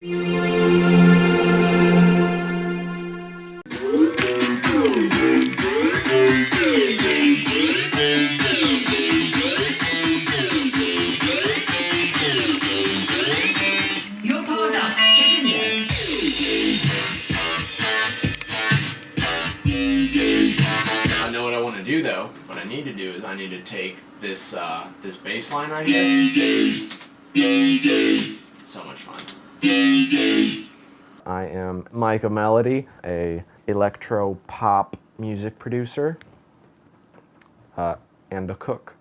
Though, what I need to do is I need to take this this bass line right here. So much fun. I am Micah Melody, a electro pop music producer, and a cook.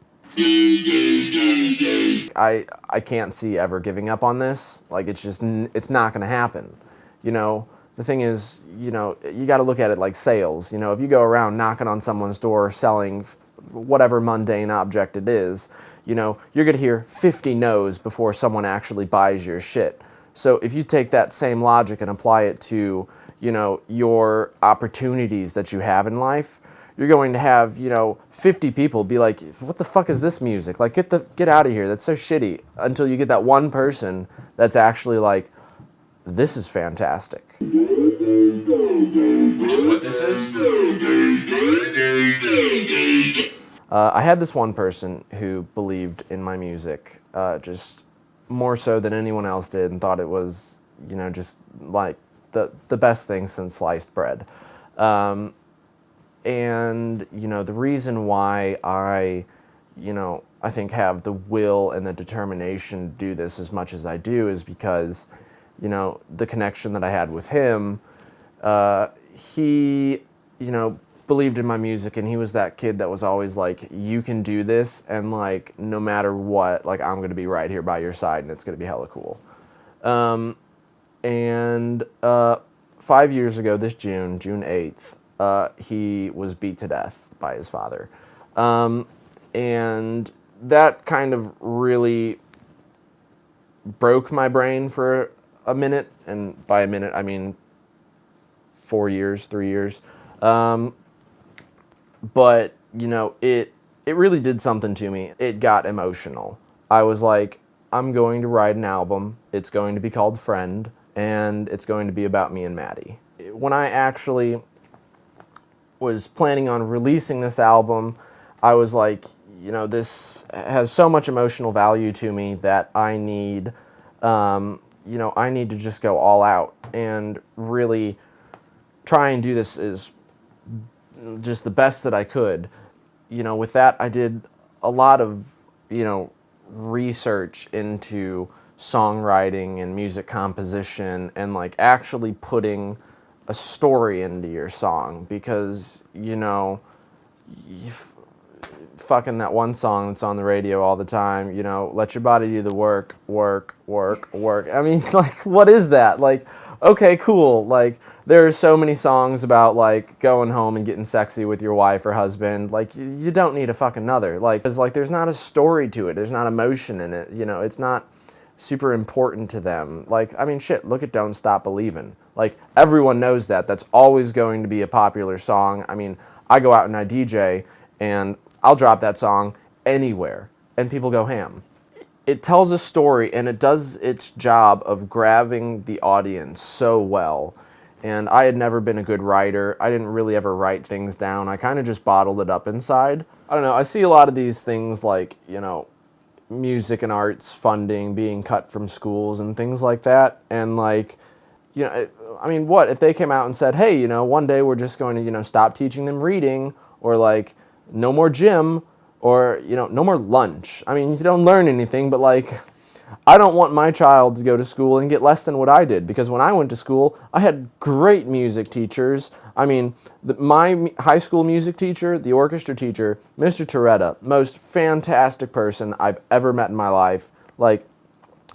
I can't see ever giving up on this. Like, it's not gonna happen. You know, the thing is, you know, you got to look at it like sales. You know, if you go around knocking on someone's door selling whatever mundane object it is, you know, you're going to hear 50 no's before someone actually buys your shit. So if you take that same logic and apply it to, you know, your opportunities that you have in life, you're going to have, you know, 50 people be like, what the fuck is this music? Like, get out of here. That's so shitty. Until you get that one person that's actually like, this is fantastic. Which is what this is? I had this one person who believed in my music, just more so than anyone else did, and thought it was, you know, just like the best thing since sliced bread. And, you know, the reason why I think have the will and the determination to do this as much as I do is because, you know, the connection that I had with him, he, you know, believed in my music, and he was that kid that was always like, you can do this, and like, no matter what, like, I'm going to be right here by your side, and it's going to be hella cool. 5 years ago, this June 8th, he was beat to death by his father. And that kind of really broke my brain for a minute, and by a minute I mean 4 years, 3 years. But, you know, it really did something to me. It got emotional. I was like, I'm going to write an album. It's going to be called Friend, and it's going to be about me and Maddie. When I actually was planning on releasing this album, I was like, you know, this has so much emotional value to me that I need, you know, I need to just go all out and really try and do this as just the best that I could. You know, with that, I did a lot of, you know, research into songwriting and music composition and like actually putting a story into your song, because, you know, fucking that one song that's on the radio all the time, you know, let your body do the work. I mean, like, what is that? Like, okay, cool. Like, there are so many songs about, like, going home and getting sexy with your wife or husband. Like, you don't need a fucking another. Like, it's like, there's not a story to it. There's not emotion in it. You know, it's not super important to them. Like, I mean, shit, look at Don't Stop Believin'. Like, everyone knows that. That's always going to be a popular song. I mean, I go out and I DJ, and I'll drop that song anywhere, and people go ham. It tells a story, and it does its job of grabbing the audience so well. And I had never been a good writer. I didn't really ever write things down. I kind of just bottled it up inside. I don't know, I see a lot of these things like, you know, music and arts funding being cut from schools and things like that. And like, you know, I mean, what if they came out and said, hey, you know, one day we're just going to, you know, stop teaching them reading, or like, no more gym, or, you know, no more lunch. I mean, you don't learn anything, but like, I don't want my child to go to school and get less than what I did, because when I went to school, I had great music teachers. I mean, my high school music teacher, the orchestra teacher, Mr. Toretta, most fantastic person I've ever met in my life. Like,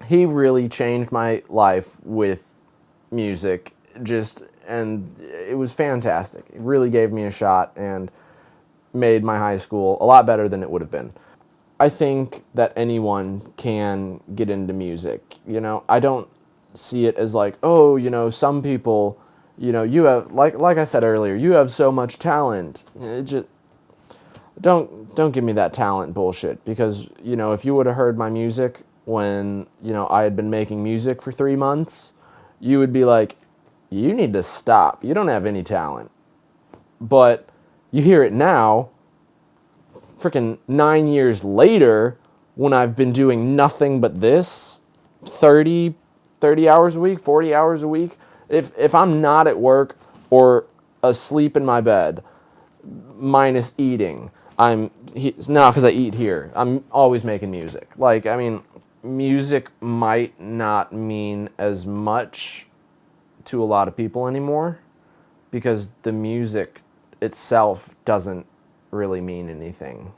he really changed my life with music, and it was fantastic. It really gave me a shot and made my high school a lot better than it would have been. I think that anyone can get into music. You know, I don't see it as like, oh, you know, some people, you know, you have, like I said earlier, you have so much talent. It just, don't give me that talent bullshit, because, you know, if you would have heard my music when, you know, I had been making music for 3 months, you would be like, you need to stop. You don't have any talent. But you hear it now, freaking 9 years later, when I've been doing nothing but this, 30 hours a week, 40 hours a week. If I'm not at work or asleep in my bed, minus eating, now because I eat here, I'm always making music. Like, I mean, music might not mean as much to a lot of people anymore because the music itself doesn't really mean anything.